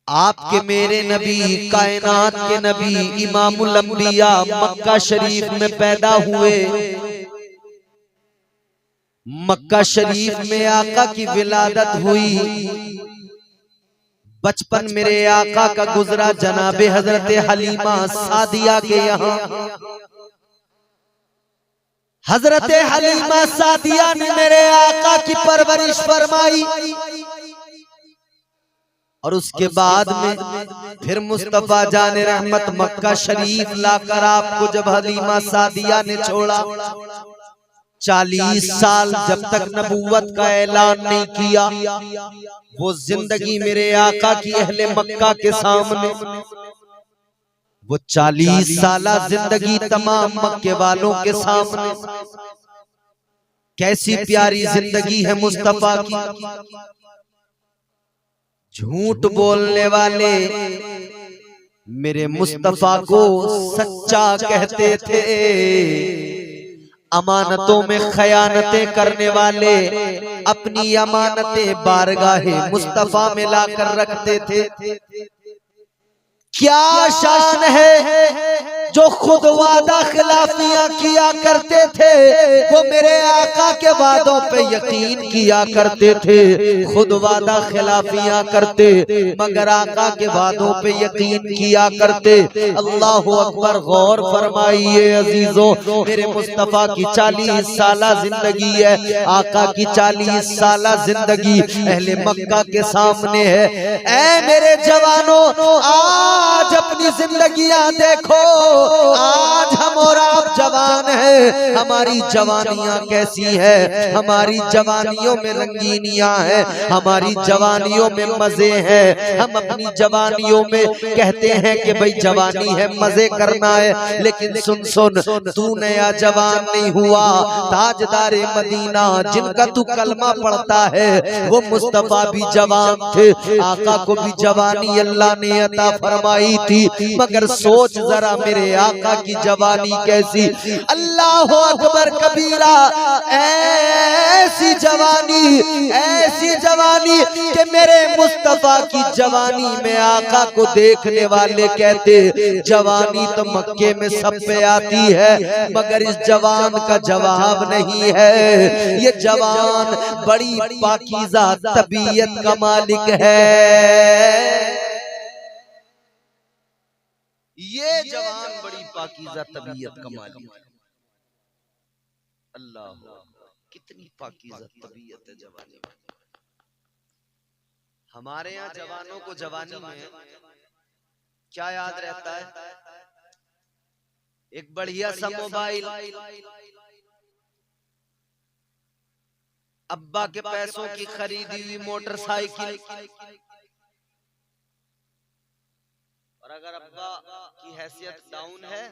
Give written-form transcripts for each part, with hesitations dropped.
आपके मेरे नबी, कायनात के नबी, इमामुल अंबिया मक्का शरीफ में पैदा हुए। मक्का शरीफ में आका की विलादत हुई। बचपन मेरे आका का गुजरा जनाबे हजरत हलीमा सादिया के यहाँ। हजरत हलीमा सादिया ने मेरे आका की परवरिश फरमाई और उसके बाद में फिर मुस्तफा जाने रहमत मक्का शरीफ लाकर आपको जब हलीमा सादिया ने छोड़ा, 40 साल जब तक नबूवत का ऐलान नहीं किया, वो जिंदगी मेरे आका की अहले मक्का के सामने, वो 40 साला जिंदगी तमाम मक्के वालों के सामने कैसी प्यारी जिंदगी है मुस्तफा की। झूठ बोलने वाले मेरे मुस्तफा को सच्चा कहते थे, अमानतों में खयानतें करने वाले अपनी अमानतें बारगाहे मुस्तफा में लाकर रखते थे। क्या शान है जो खुद वादा खिलाफियां किया करते थे, वो मेरे आका के वादों पे यकीन किया करते थे। खुद वादा खिलाफियां करते मगर आका के वादों पे यकीन किया करते। अल्लाह अकबर। गौर फरमाइए अजीजों, मेरे मुस्तफा की 40 साला जिंदगी है, आका की 40 साला जिंदगी अहले मक्का के सामने है। ऐ मेरे जवानों, आज अपनी जिंदगियां देखो, आज हम और आप जवान हैं, हमारी जवानियां कैसी है। हमारी जवानियों में रंगीनियां हैं, हमारी जवानियों में मजे हैं। हम अपनी जवानियों में कहते हैं कि भाई जवानी है, मजे करना है, लेकिन सुन सुन, तू नया जवान नहीं हुआ। ताजदारे मदीना जिनका तू कलमा पढ़ता है, वो मुस्तफा भी जवान थे, आका को भी जवानी अल्लाह ने अता फरमाई थी। मगर सोच जरा मेरे आका की जवानी कैसी। अल्लाह अकबर कबीरा। ऐसी जवानी कि मेरे मुस्तफा की जवानी में आका को देखने वाले कहते, जवानी तो मक्के में सब पे आती है, मगर इस जवान का जवाब नहीं है। ये जवान बड़ी पाकीज़ा तबीयत का मालिक है। ये जवान बड़ी पाकीज़ा तबीयत का मालिक है। अल्लाह, कितनी पाकीज़ा तबीयत है जवानी में। हमारे यहाँ जवानों को जवानी में क्या याद रहता है? एक बढ़िया सा मोबाइल, अब्बा के पैसों की खरीदी हुई मोटरसाइकिल, और अगर अब्बा की हैसियत डाउन है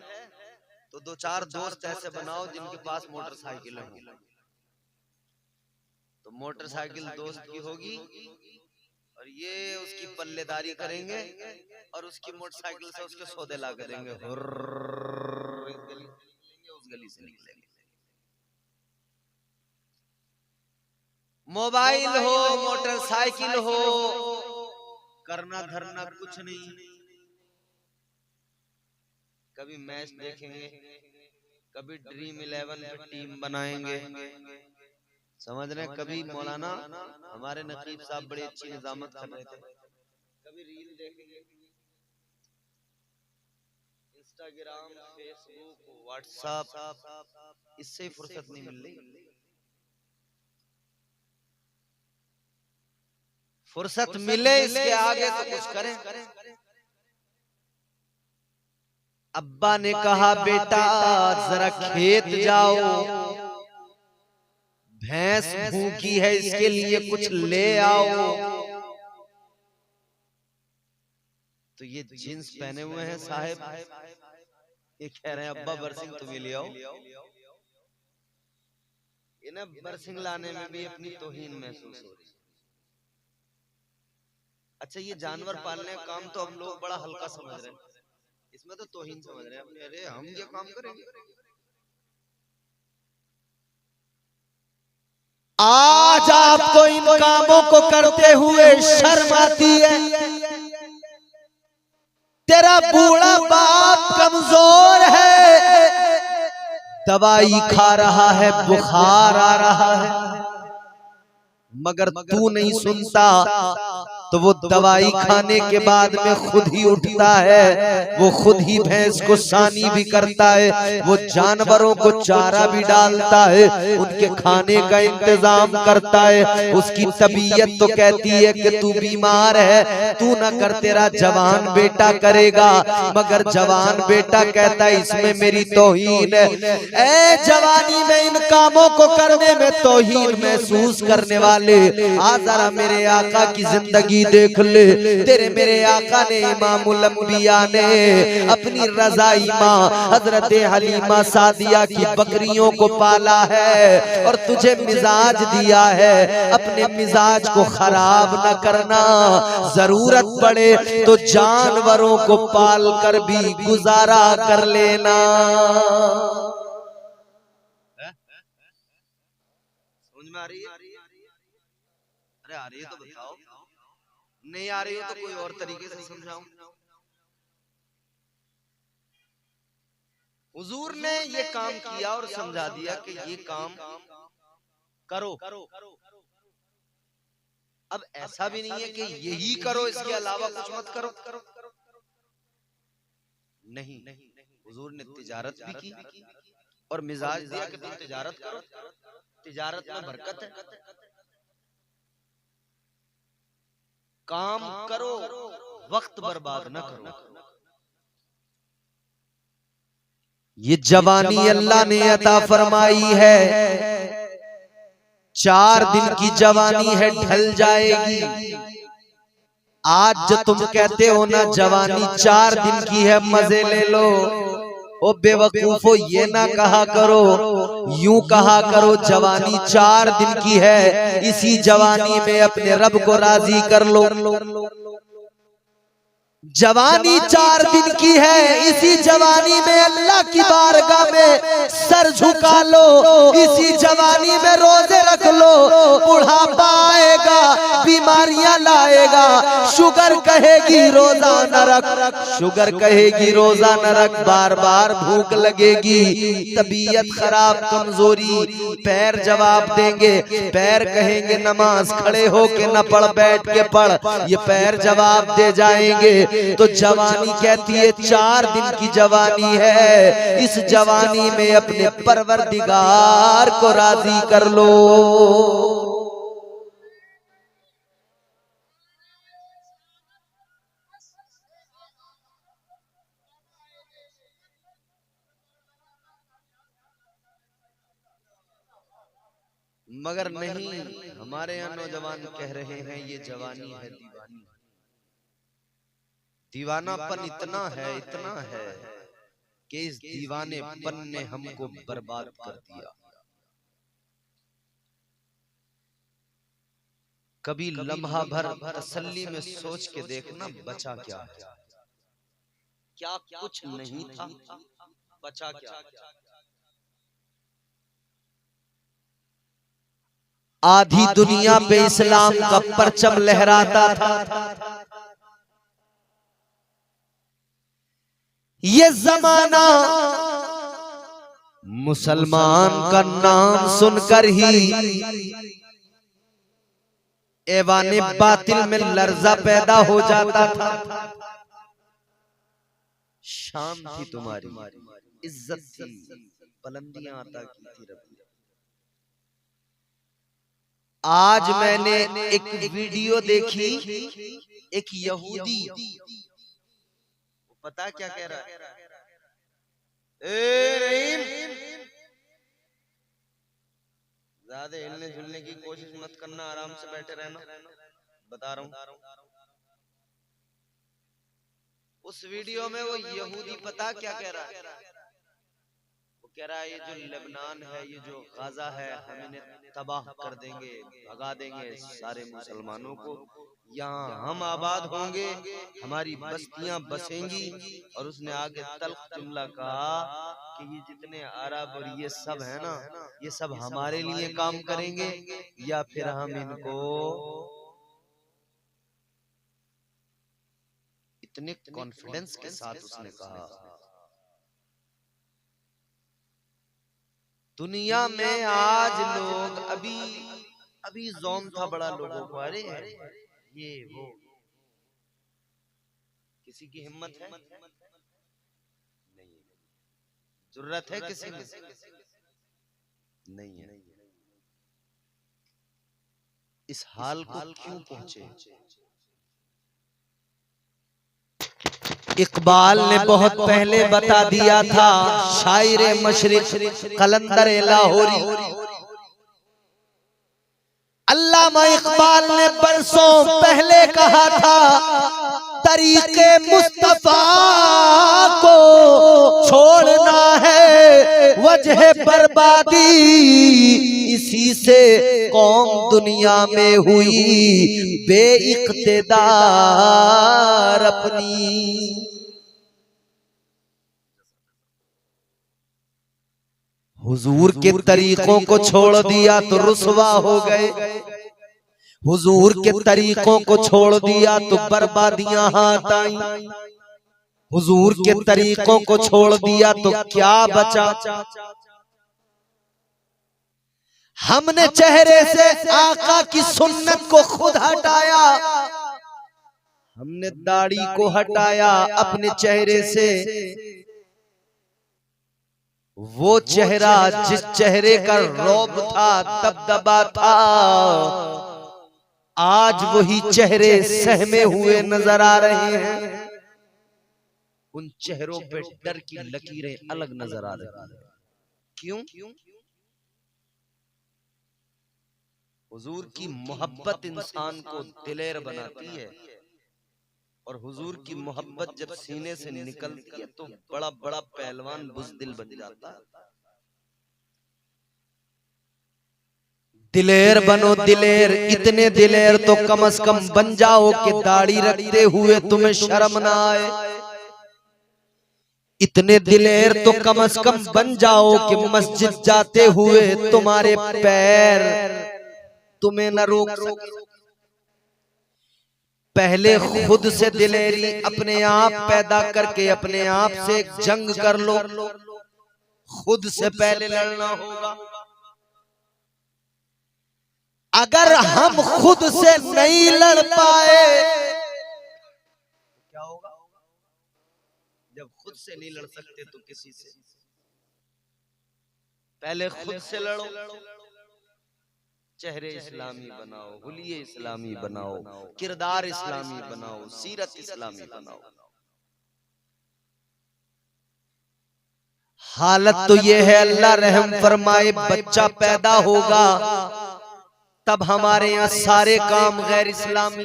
तो 2-4 दोस्त ऐसे बनाओ जिनके पास मोटरसाइकिल है। तो मोटरसाइकिल दोस्त की होगी और ये उसकी पल्लेदारी करेंगे और उसकी मोटरसाइकिल से उसके सौदे ला कर देंगे। उस गली से निकलेंगे। मोबाइल हो, मोटरसाइकिल हो, करना धरना कुछ नहीं। कभी मैच देखेंगे, कभी ड्रीम 11 पे टीम बनाएंगे, समझ रहे। कभी मौलाना हमारे नकीब साहब बड़ी अच्छी निजामत कर रहे थे, कभी रील देखेंगे, इंस्टाग्राम, फेसबुक, व्हाट्सएप, इससे फुर्सत नहीं मिल रही। फुर्सत मिले इसके आगे तो कुछ करें। अब्बा ने कहा, बेटा जरा खेत जाओ, भैंस भूखी है, इसके लिए कुछ ले आओ। तो ये जींस पहने हुए हैं साहब, ये कह रहे हैं अब्बा बरसिंग तुम्हें ले आओ। इन्हें बरसिंग लाने में भी अपनी तौहीन महसूस हो रही। अच्छा, ये जानवर पालने का काम तो हम लोग बड़ा हल्का समझ रहे हैं, इसमें तो तौहीन समझ रहे हैं। अरे हम ये काम करेंगे। आज आपको इन कामों को करते हुए शर्म आती है, तेरा बूढ़ा बाप कमजोर है, दवाई खा रहा है, बुखार आ रहा है, मगर तू नहीं सुनता तो वो दवाई खाने के बाद में खुद ही उठता है, वो खुद ही भैंस को सानी भी करता है, वो जानवरों को चारा भी डालता है, उनके खाने का इंतजाम करता है। उसकी तबीयत तो कहती है कि तू बीमार है, तू ना कर, तेरा जवान बेटा करेगा, मगर जवान बेटा कहता है इसमें मेरी तौहीन है। ए जवानी में इन कामों को करने में तौहीन महसूस करने वाले, आ जरा मेरे आका की जिंदगी देख ले। तेरे मेरे आका ने इमामुल अंबिया ने अपनी रज़ाई माँ हजरत हलीमा सादिया की बकरियों को पाला है और तुझे मिजाज दिया है, अपने मिजाज को खराब न करना, जरूरत पड़े तो जानवरों को पाल कर भी गुजारा कर लेना। समझ में आ रही है? अरे आ रही है तो बताओ, नहीं आ रही हो तो कोई और तरीके से समझाऊं। हुजूर ने ये काम किया और समझा दिया कि ये काम करो। अब ऐसा भी नहीं है कि यही करो, इसके अलावा कुछ मत करो। नहीं, हुजूर ने तिजारत भी की और मिजाज दिया कि तुम तिजारत करो, तिजारत में बरकत है, काम करो, वक्त बर्बाद न करो। ये जवानी अल्लाह ने अता फरमाई है, 4 दिन की जवानी है, ढल जाएगी। आज जो तुम कहते हो ना जवानी 4 दिन की है, मजे ले लो, ओ बेवकूफो ये ना कहा करो, यूं कहा करो जवानी 4 दिन की है, इसी जवानी में अपने रब को राजी कर लो। जवानी 4 दिन की है, इसी जवानी में अल्लाह की बारगाह में सर झुका लो, इसी जवानी में रोजे रख लो। बुढ़ापा आएगा, बीमारियां लाएगा, शुगर कहेगी रोजा न रख, शुगर कहेगी रोजा न रख, बार बार भूख लगेगी, तबीयत खराब, कमजोरी, पैर जवाब देंगे, पैर कहेंगे नमाज खड़े होके न पढ़, बैठ के पढ़, ये पैर जवाब दे जाएंगे। तो जवानी कहती है 4 दिन की जवानी है, इस जवानी में अपने परवरदिगार को राजी कर लो। मगर नहीं, हमारे यहाँ नौजवान कह रहे हैं ये जवानी है दीवानी। दीवानापन इतना है कि इस दीवानेपन ने हमको बर्बाद कर दिया। कभी लम्हा भर तसल्ली में सोच के देखना बचा क्या है, क्या कुछ नहीं था, बचा क्या। आधी दुनिया पे इस्लाम का परचम लहराता था, ये जमाना मुसलमान का नाम सुनकर ही ऐवाने बातिल में लर्जा पैदा हो जाता था। शान थी तुम्हारी, इज्जत थी, बुलंदियां अता की थी रब ने। आज मैंने एक वीडियो देखी, एक यहूदी, पता क्या कह रहा है, ए रहीम, ज्यादा हिलने झुलने की कोशिश मत करना, आराम से बैठे रहना, बता रहा हूं। उस वीडियो में वो यहूदी पता क्या कह रहा है, वो कह रहा है ये जो लेबनान है, ये जो गाजा है, हम इन्हें तबाह कर देंगे, भगा देंगे सारे मुसलमानों को, यहाँ हम आबाद होंगे, हमारी बस्तियां बसेंगी। और उसने आगे तल्ख जुमला कहा कि ये जितने अरब और ये सब है ना, ये सब हमारे लिए काम करेंगे या फिर हम इनको। कितने कॉन्फिडेंस के साथ उसने कहा। दुनिया में आज लोग अभी जोन था बड़ा लोगों को, अरे ये वो, किसी की हिम्मत है नहीं, जरूरत है किसी में नहीं है। इस हाल को क्यों पहुंचे? इकबाल ने बहुत पहले बता दिया था, शायरे मशरिक कलंदर लाहौरी अल्लामा इकबाल ने बरसों पहले कहा था, तरीके मुस्तफा को छोड़ना है वजह बर्बादी, इसी से कौम दुनिया में हुई बेइख्तिदार अपनी। हुजूर के तरीकों को छोड़ दिया तो रुसवा हो गए, हुजूर के तरीकों को छोड़ दिया तो बर्बादियां हाथ आई, हुजूर के तरीकों को छोड़ दिया तो क्या बचा। हमने चेहरे से आका की सुन्नत को खुद हटाया, हमने दाढ़ी को हटाया अपने चेहरे से। वो चेहरा जिस चेहरे का रौब था, दबदबा था, आज वही चेहरे सहमे हुए नजर आ रहे हैं। उन चेहरों पे डर की लकीरें अलग नजर आ रही हैं। क्यों? हुजूर की मोहब्बत इंसान को दिलेर बनाती है, और हुजूर की मोहब्बत जब सीने से निकलती है तो बड़ा बड़ा पहलवान बुज़दिल बन जाता है। दिलेर बनो दिलेर, इतने दिलेर तो कम से कम बन जाओ कि दाढ़ी रखते हुए तुम्हें शर्म ना आए। इतने दिलेर तो कम से कम बन जाओ कि मस्जिद जाते हुए तुम्हारे पैर तुम्हें न रोक सके। पहले खुद से दिलेरी अपने आप पैदा करके अपने आप से एक जंग कर लो, खुद से पहले लड़ना होगा। अगर हम खुद से नहीं लड़ पाए क्या होगा? जब खुद से नहीं लड़ सकते तो किसी से पहले खुद से लड़ो। चेहरे इस्लामी बनाओ, हुलिये इस्लामी बनाओ, किरदार इस्लामी बनाओ, सीरत इस्लामी बनाओ। हालत तो ये है, अल्लाह रहम फरमाए, बच्चा पैदा होगा तब हमारे यहाँ सारे काम गैर इस्लामी,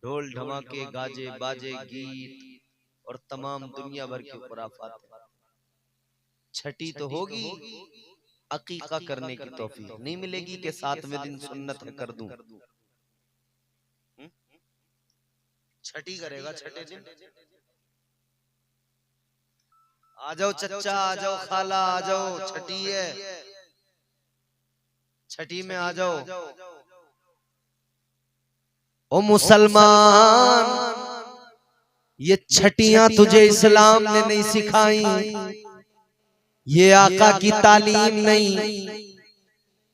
ढोल धमाके गाजे बाजे गीत और तमाम दुनिया भर के खुराफात। छठी तो होगी, अकीका करने की तौफीक नहीं मिलेगी कि 7वें दिन सुन्नत है कर दूं। छठी करेगा छठे दिन। आ जाओ चच्चा, आ जाओ खाला, आ जाओ, छठी है, छठी में आ जाओ। ओ मुसलमान, ये छठियां तुझे इस्लाम ने नहीं सिखाई, ये आका की तालीम नहीं,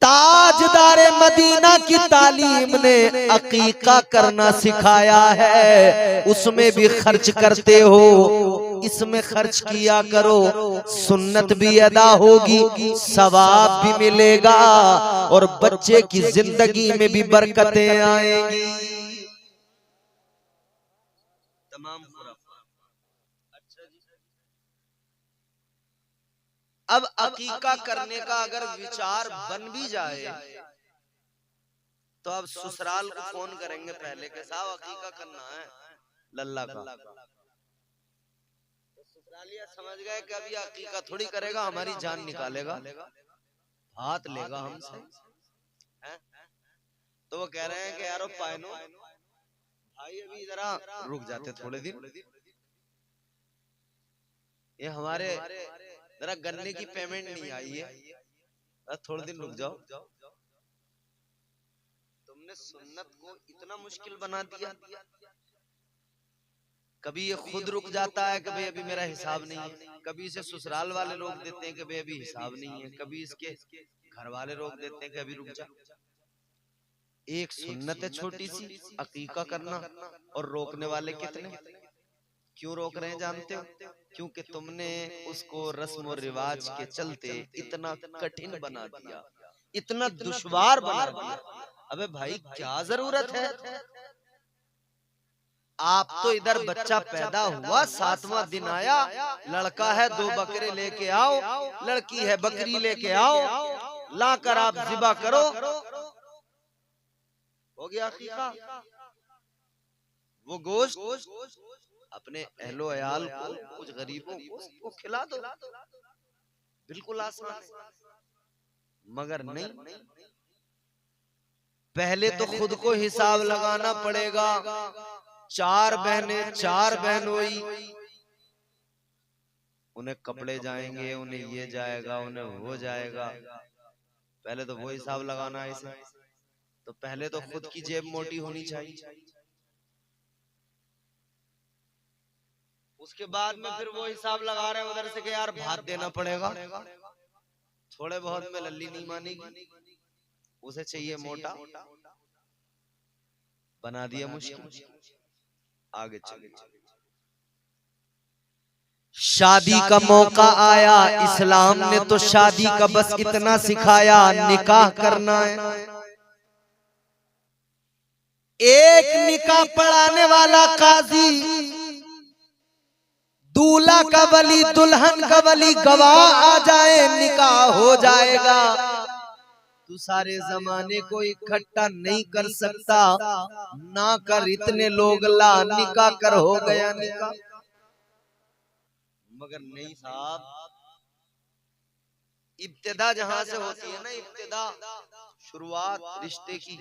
ताजदारे मदीना की तालीम ने अकीका करना सिखाया है। उसमें भी खर्च करते हो, इसमें खर्च किया करो, सुन्नत भी अदा होगी, सवाब भी मिलेगा और बच्चे की जिंदगी में भी बरकतें आएंगी। तमाम अच्छा जी। अब अकीका करने का अगर विचार बन भी जाए तो अब ससुराल को फोन करेंगे पहले के साहब अकीका करना है लल्ला का। ससुरालिया समझ गए कि अभी अकीका थोड़ी करेगा, हमारी जान निकालेगा, हाथ लेगा हमसे। तो वो कह रहे हैं कि यारो पायनो भाई अभी जरा रुक जाते थोड़े दिन, ये हमारे जरा गन्ने की पेमेंट नहीं आई है, थोड़े दिन रुक जाओ। तुमने सुन्नत को इतना मुश्किल बना दिया। कभी ये खुद रुक जाता है कि भाई अभी मेरा हिसाब नहीं है, कभी इसे ससुराल वाले रोक देते हैं कि भाई अभी हिसाब नहीं है, कभी इसके घर वाले रोक देते हैं कि अभी रुक जा। एक सुन्नत है छोटी सी, अकीका करना, और रोकने वाले कितने। क्यों रोक रहे हैं जानते हो? क्योंकि तुमने उसको रस्म और रिवाज के चलते इतना कठिन बना दिया, इतना दुश्वार बना दिया। अबे भाई क्या जरूरत है? आप तो इधर बच्चा पैदा हुआ, 7वां दिन आया, लड़का है 2 बकरे लेके आओ, लड़की है बकरी लेके आओ, लाकर आप ज़िबा करो, हो गया अकीका। वो गोश्त अपने अहलो अयाल को, कुछ गरीबों को खिला दो, बिल्कुल आसान है। मगर नहीं, पहले तो खुद को हिसाब लगाना पड़ेगा। 4 बहनें, 4 बहनोई, उन्हें कपड़े जाएंगे, उन्हें ये जाएगा, उन्हें वो जाएगा। पहले तो वो हिसाब लगाना है इसे। तो पहले तो खुद की जेब मोटी होनी चाहिए, उसके बाद में फिर वो हिसाब लगा रहे हैं उधर से कि यार भात देना पड़ेगा, थोड़े बहुत में लल्ली नहीं मानेगी, उसे चाहिए मोटा, बना दिया मुश्किल। आगे चलिए। शादी का मौका आया, इस्लाम ने तो शादी का बस इतना सिखाया, निकाह करना है। एक निकाह पढ़ाने वाला काजी, दूल्हा का वली, दुल्हन का वली गवाह आ जाए, निकाह हो जाएगा। तू सारे जमाने को इकट्ठा नहीं कर सकता, ना कर, इतने लोग ला, निकाह कर, हो गया निकाह। मगर नहीं साहब, इब्तिदा जहां से होती है ना, इब्तिदा, शुरुआत रिश्ते की,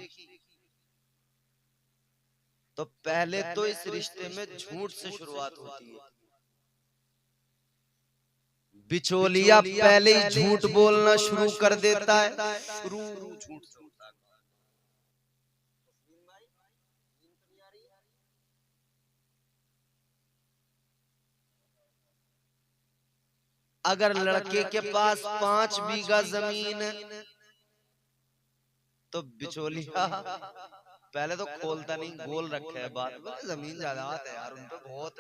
तो पहले तो इस रिश्ते में झूठ से शुरुआत होती है। बिचौलिया पहले ही झूठ बोलना शुरू कर देता है, शुरू झूठ से होता है। अगर लड़के के पास 5 बीघा जमीन है तो बिचौलिया पहले तो खोलता नहीं, गोल रखा है बात, जमीन जायदाद है यार उन पे बहुत,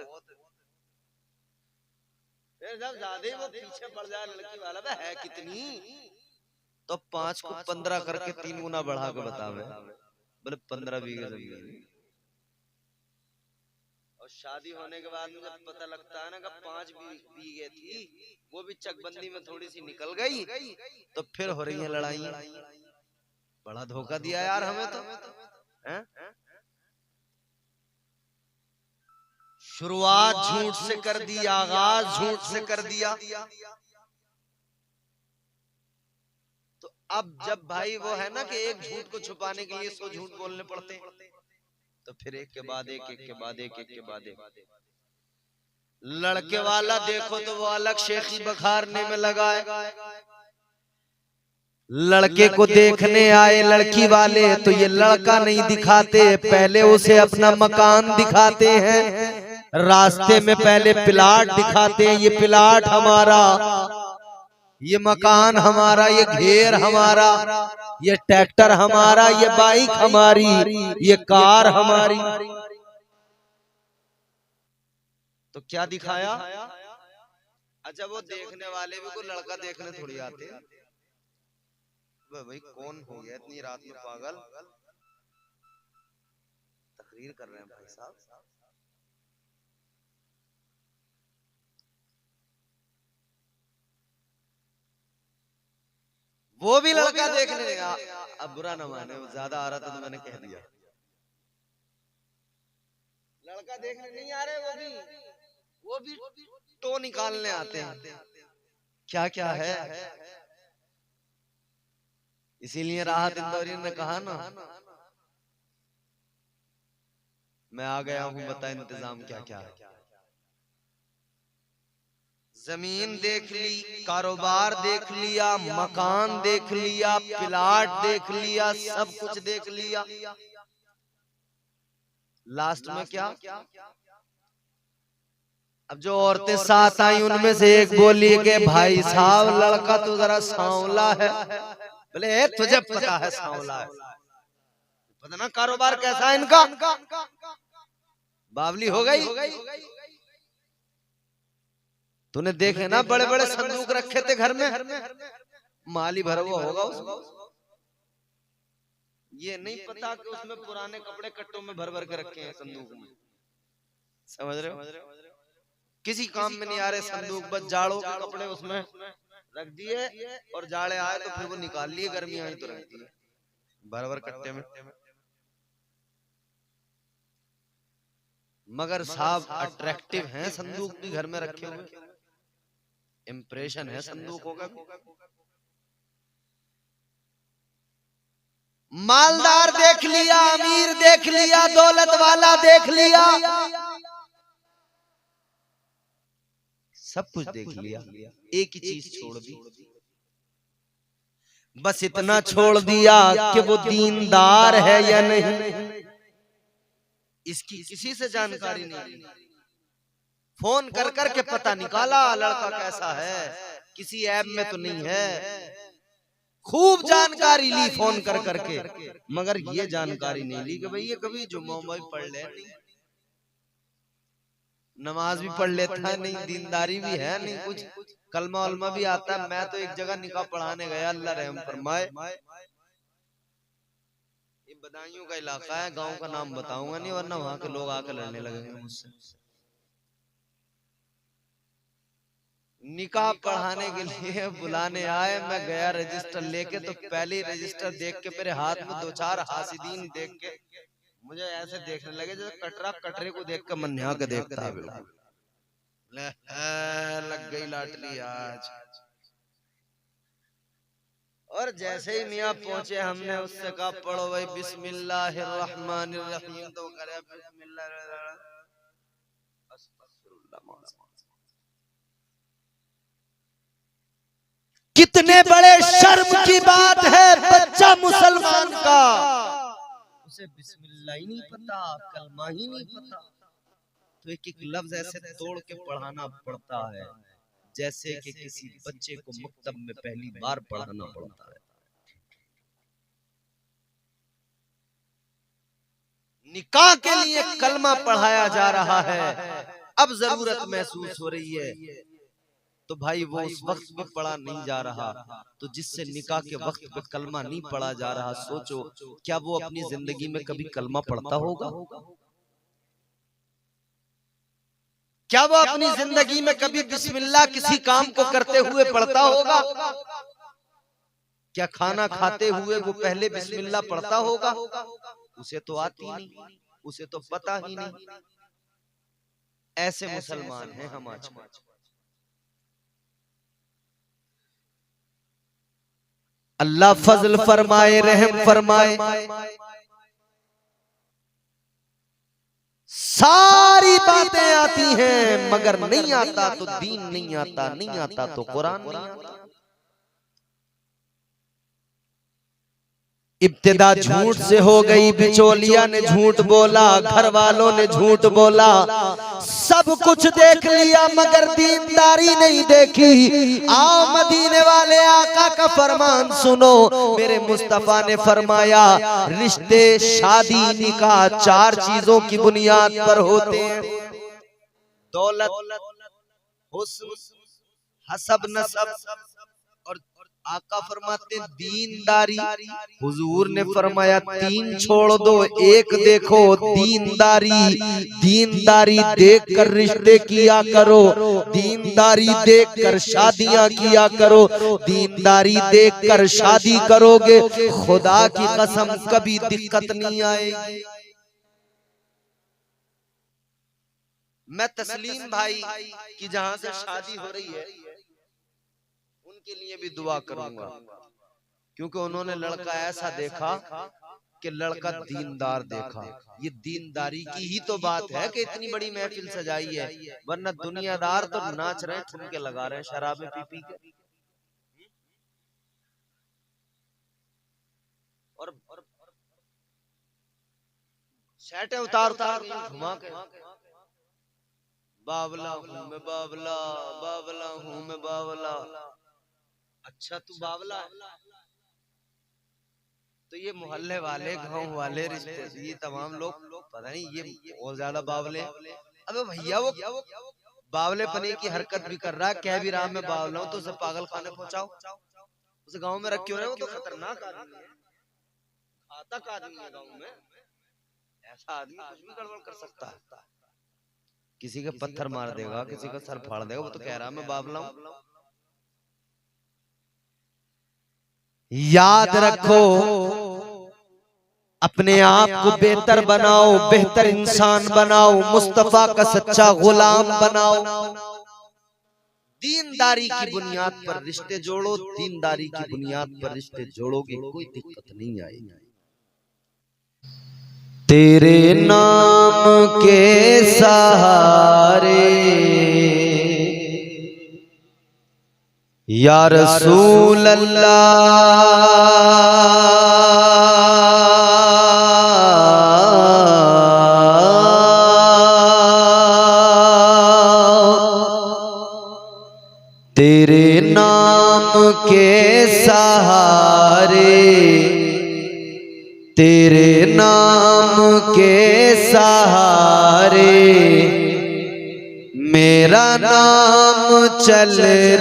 फिर जब ज्यादा वो पीछे पड़ जाए लड़की वाला तो है कितनी, तो 5 को 15 करके 3 गुना बढ़ा के बतावे, बोले 15 बीघा जमीन। और शादी होने के बाद में जब पता लगता है ना कि 5 बीघे थी, वो भी चकबंदी में थोड़ी सी निकल गई, तो फिर हो रही है लड़ाई। बड़ा धोखा दिया यार हमें तो, है? शुरुआत झूठ से कर दी, आगाज झूठ से कर दिया। तो अब जब भाई वो है ना कि एक झूठ को छुपाने के लिए 100 झूठ बोलने पड़ते, तो फिर एक के बाद एक, एक के बाद एक, एक के बाद एक। लड़के वाला देखो तो वो अलग शेखी बखारने में लगा है, लड़के को देखने आए लड़की वाले तो ये लड़का नहीं दिखाते, पहले उसे अपना मकान दिखाते हैं, रास्ते में पहले प्लाट दिखाते हैं, ये प्लाट हमारा, ये मकान हमारा, ये घेर हमारा, ये ट्रैक्टर हमारा, ये बाइक हमारी, ये कार हमारी। तो क्या दिखाया? अच्छा वो देखने वाले भी कोई लड़का देखने थोड़ी आते हैं, भाई कौन हो गया इतनी रात में पागल, तकरीर कर रहे हैं भाई साहब। वो भी लड़का देखने लगा, अब बुरा न माने, ज्यादा आ रहा था तो मैंने कह दिया, लड़का देखने नहीं आ रहे, वो भी तो निकालने आते हैं, क्या क्या है। इसीलिए राहत इंदौरी ने कहा ना, मैं आ गया हूं, बता इंतजाम क्या क्या है। जमीन देख ली, कारोबार देख लिया, मकान देख लिया, प्लाट देख लिया, सब कुछ देख लिया, लास्ट में क्या? अब जो औरतें साथ आई उनमें से एक बोली कि भाई साहब लड़का तो जरा सांवला है। बोले तुझे पता है सांवला है, पता ना कारोबार कैसा है इनका। बावली हो गई। तूने देखे ना बड़े बड़े संदूक रखे थे घर में, माली भरा हुआ होगा उसमें। ये नहीं पता कि उसमें पुराने कपड़े कट्टों में भर भर के रखे हैं संदूक में। समझ रहे हो? किसी काम में नहीं आ रहे संदूक, बस जाड़ों के कपड़े उसमें रख दिए और जाड़े आए तो फिर वो निकाल लिए, गर्मी आई तो रख दिए भर भर कट्टे में। मगर साहब अट्रैक्टिव हैं संदूक भी घर में रखे हुए, इंप्रेशन है संदूकों का। मालदार देख लिया, अमीर देख लिया, दौलत वाला देख लिया, सब कुछ देख लिया, एक ही चीज छोड़ दी। बस इतना छोड़ दिया कि वो दीनदार है या नहीं, इसकी किसी से जानकारी नहीं। फोन कर कर के पता निकाला लड़का कैसा है, किसी ऐप में तो नहीं है। खूब जानकारी ली फोन कर करके, मगर ये जानकारी नहीं ली कि भाई ये कभी जुम्मा भी पढ़ ले, नमाज भी पढ़ लेता है नहीं, दीनदारी भी है नहीं, कुछ कलमा वलमा भी आता है। मैं तो एक जगह निकाह पढ़ाने गया, अल्लाह रहम फरमाए, ये बदायूं का इलाका है, गांव का नाम बताऊंगा नहीं वरना वहां के लोग आकर लड़ने लगेंगे मुझसे। निकाह पढ़ाने के लिए बुलाने आए, मैं गया रजिस्टर लेके, तो पहले रजिस्टर देख के मेरे हाथ में दो चार हासिदीन देख के मुझे ऐसे देखने लगे जैसे कटरा कटरे को देख कर मन्या के देखता है। बिल्कुल लग गई लाटली आज। और जैसे ही मियाँ पहुंचे हमने उससे कहा पढ़ो भाई बिस्मिल्लाहिर्रहमानिर्रहीम, तो करे बिस्मिल्लाह। कितने बड़े शर्म की बात है बच्चा मुसलमान का उसे बिस्मिल्लाह ही नहीं पता, कलमा ही नहीं पता, तो एक एक लफ्ज ऐसे तोड़ के पढ़ाना पड़ता है जैसे कि किसी बच्चे को मकतब में पहली बार पढ़ाना पड़ता है। निकाह के लिए कलमा पढ़ाया जा रहा है, अब जरूरत महसूस हो रही है तो भाई वो उस वक्त भी पढ़ा नहीं जा रहा, तो जिससे निकाह के वक्त पे कलमा नहीं पढ़ा जा रहा, सोचो क्या वो अपनी जिंदगी में कभी कलमा पढ़ता होगा? क्या वो अपनी जिंदगी में कभी बिस्मिल्लाह किसी काम को करते हुए पढ़ता होगा? क्या खाना खाते हुए वो पहले बिस्मिल्लाह पढ़ता होगा? उसे तो आती नहीं, उसे तो पता ही नहीं। ऐसे मुसलमान हैं हम आज। अल्लाह फजल फरमाए, रहम फरमाए। सारी बातें आती हैं मगर नहीं आता तो दीन नहीं आता, नहीं आता तो कुरान नहीं आता। इब्तिदा झूठ से हो गई, बिचौलिया ने झूठ बोला, घर वालों ने झूठ बोला, सब कुछ देख लिया मगर दीनदारी नहीं देखी। आओ मदीने वाले आका का फरमान सुनो, मेरे मुस्तफा ने फरमाया रिश्ते शादी निकाह चार चीजों की बुनियाद पर होते हैं, दौलत, हुस्न, हसब नसब, और आका फरमाते दीनदारी। हुजूर ने फरमाया तीन छोड़ दो, एक देखो दीनदारी। दीनदारी देखकर रिश्ते किया करो, दीनदारी देखकर शादियां किया करो, दीनदारी देखकर शादी करोगे खुदा की कसम कभी दिक्कत नहीं आएगी। मैं तस्लीम भाई की जहां से शादी हो रही है उनके लिए भी दुआ करूंगा, क्योंकि उन्होंने लड़का ऐसा देखा कि लड़का दीनदार देखा। ये दीनदारी की ही तो बात है कि इतनी बड़ी महफिल सजाई है, वरना दुनियादार तो नाच रहे हैं, ठुमके लगा रहे हैं शराबे पी पी के, और शर्टें उतार उतार घुमा के बावला हूँ मैं बावला, बावला हूँ मैं बावला। अच्छा तू बावला है? तो ये मोहल्ले वाले, गांव वाले, रिश्ते, ये तमाम लोग पता नहीं ये और ज्यादा बावले। अबे भैया वो बावले पने की हरकत भी कर रहा है, कह भी रहा मैं बावला हूँ, तो उसे पागल खाने पहुंचाओ, उसे गांव में रख क्यों रहे हो? वो तो खतरनाक आदमी है, घातक आदमी है गांव में। ऐसा आदमी कुछ भी गड़बड़ कर सकता है, किसी के पत्थर मार देगा, किसी का सर फाड़ देगा। वो तो कह रहा मैं बावला हूँ। याद रखो, अपने आप को बेहतर बनाओ, बेहतर इंसान बनाओ, मुस्तफा का सच्चा गुलाम बनाओ। दीनदारी की बुनियाद पर रिश्ते जोड़ो, दीनदारी की बुनियाद पर रिश्ते जोड़ोगे कोई दिक्कत नहीं आएगी। तेरे नाम के सहारे या रसूल अल्लाह, तेरे नाम के सहारे, तेरे नाम के सहारे मेरा नाम चल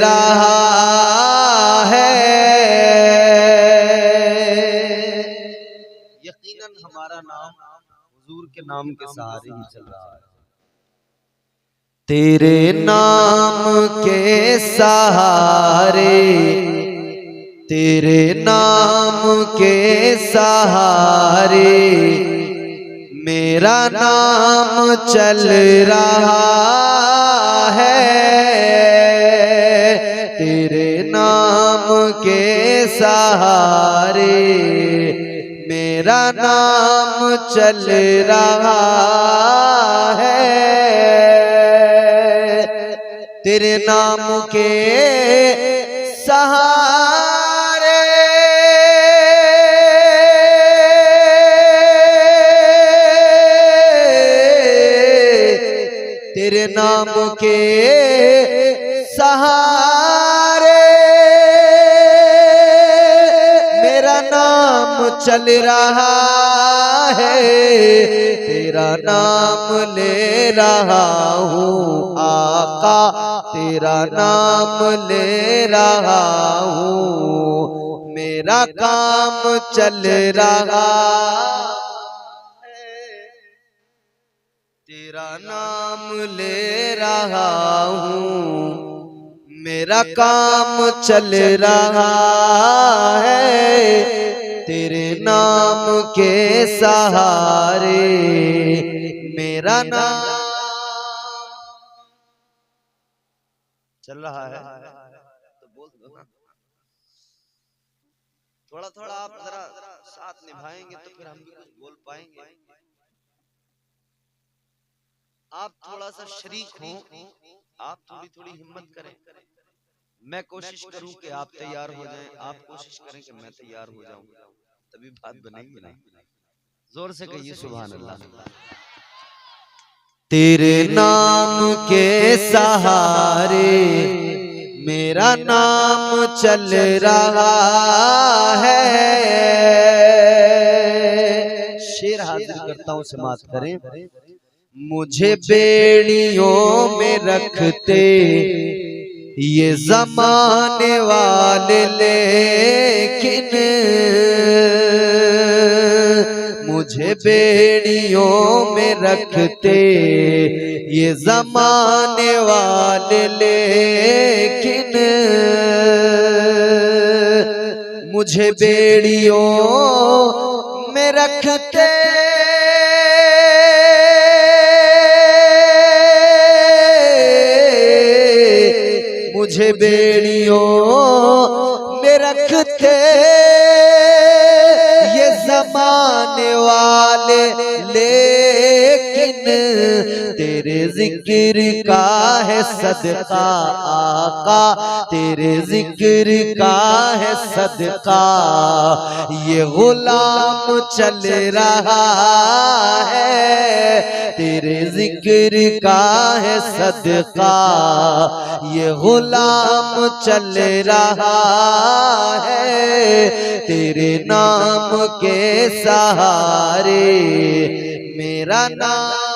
रहा है। यकीनन हमारा नाम हुजूर के नाम के सहारे ही चल रहा है। तेरे नाम के सहारे, तेरे नाम के सहारे मेरा नाम चल रहा है। तेरे नाम के सहारे मेरा नाम चल रहा है। तेरे नाम के सहारे तेरे नाम के सहारे मेरा नाम चल रहा है। तेरा नाम ले रहा हूँ आका, तेरा नाम ले रहा हूँ, मेरा काम चल रहा है। तेरा नाम ले रहा हूँ, मेरा काम चल रहा है। तेरे नाम के सहारे मेरा नाम चल रहा है। तो बोल दो ना, थोड़ा थोड़ा आप जरा साथ निभाएंगे तो फिर हम भी कुछ बोल पाएंगे। आप थोड़ा सा शरीक हो, आप थोड़ी थोड़ी हिम्मत करें। मैं कोशिश करूं कि आप तैयार हो जाएं, आप कोशिश करें कि मैं तैयार हो जाऊं, तभी बात बनेगी ना। जोर से कहिए सुभान अल्लाह। तेरे नाम के सहारे मेरा नाम चल रहा है। शेर हाजिर करता हूं, समाप्त करें। मुझे बेड़ियों में रखते ये ज़माने वाले, लेकिन मुझे बेड़ियों में रखते ये ज़माने वाले, लेकिन मुझे बेड़ियों में रखते मुझे बेड़ियों में रखते ये ज़माने वाले, लेकिन तेरे जिक्र का है सदका आका, तेरे जिक्र का है सदका। ये गुलाम चल रहा है, तेरे जिक्र का है सदका। ये गुलाम चल रहा है, तेरे नाम के सहारे मेरा नाम।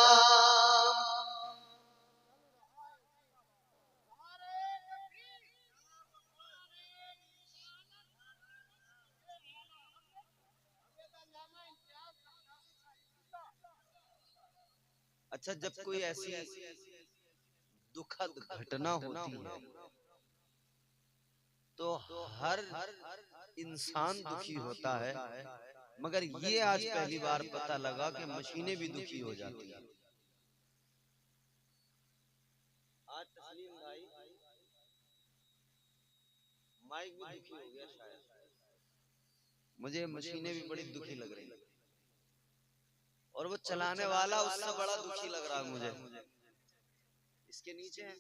अच्छा, जब कोई ऐसी दुखद घटना होती है तो हर इंसान दुखी होता है, मगर ये आज पहली बार पता लगा कि मशीनें भी दुखी हो जाती हैं। आज तस्लीम भाई माइक भी दुखी हो गया शायद, मुझे मशीनें भी बड़ी दुखी लग रही और वो चलाने वाला उससे बड़ा दुखी लग रहा है मुझे। इसके नीचे है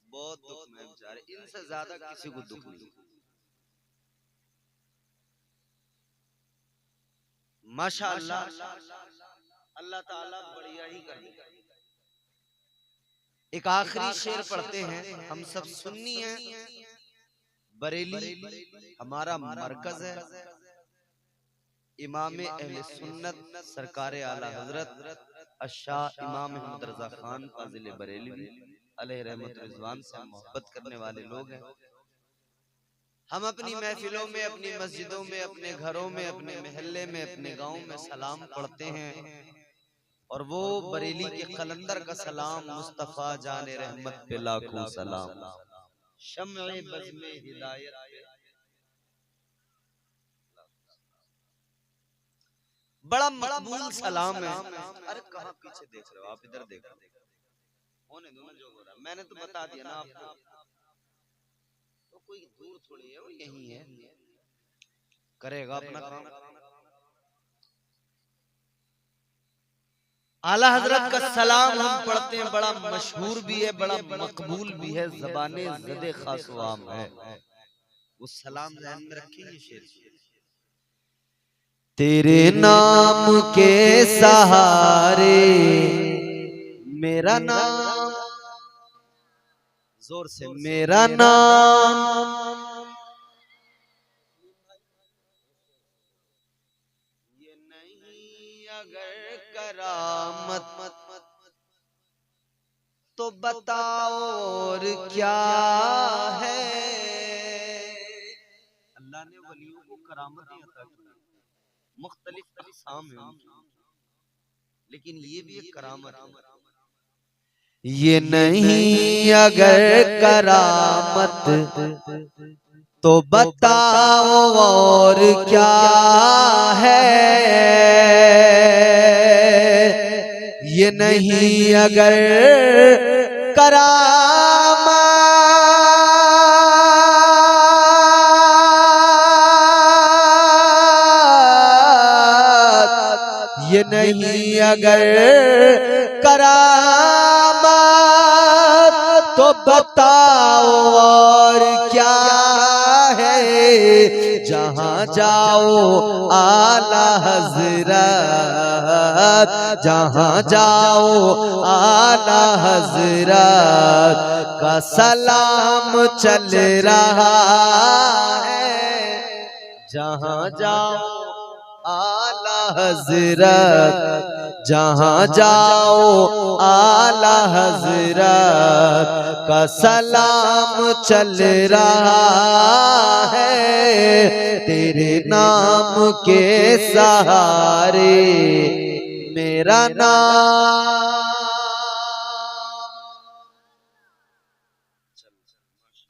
बहुत दुख में बेचारे, इनसे ज्यादा किसी को दुख नहीं। माशाअल्लाह, अल्लाह ताला बढ़िया ही कर देगा। एक आखिरी शेर पढ़ते हैं, हम सब सुन्नी हैं, बरेली हमारा मरकज है। इमाम अहले सुन्नत सरकार आला हजरत अशाह इमाम अहमद रजा खान फाजिल बरेलवी अलैहि रहमत रिजवान से मोहब्बत करने वाले लोग हैं। हम अपनी महफिलों में, अपनी मस्जिदों में, अपने घरों में, अपने महल्ले में, अपने गांव में सलाम पढ़ते हैं और वो बरेली के कलंदर का सलाम, मुस्तफा जाने रहमत पे लाखों सलाम, शम्ए बज़्मे हिदायत पे। बड़ा मकबूल सलाम है। अरे कहाँ पीछे देख रहे हो आप, इधर देखो, होने दो ना जो हो रहा है। मैंने तो बता दिया ना आपको, तो कोई दूर थोड़ी है, वो यही है, करेगा अपना काम। आला हजरत का सलाम हम पढ़ते हैं, बड़ा मशहूर भी है, बड़ा मकबूल भी है, ज़बाने ज़दे खासवाम है। वो सलाम ध्यान में रखिए। शेर तेरे नाम के सहारे मेरा नाम, जोर से मेरा नाम, ये नहीं अगर करामत तो बताओ और क्या है। अल्लाह ने वलियों को करामत अता की, मुख्तलिफ अक़साम है उनकी, लेकिन ये भी एक करामत है। ये नहीं अगर करामत तो बताओ और क्या है। ये नहीं अगर करामत, ये नहीं अगर करामत तो बताओ और क्या है। जहाँ जाओ आला हजरत, जहाँ जाओ आला हजरत का सलाम चल रहा है। जहाँ जाओ आला हजरत, जहाँ जाओ आला हजरत का सलाम चल रहा है। तेरे नाम के सहारे मेरा नाम।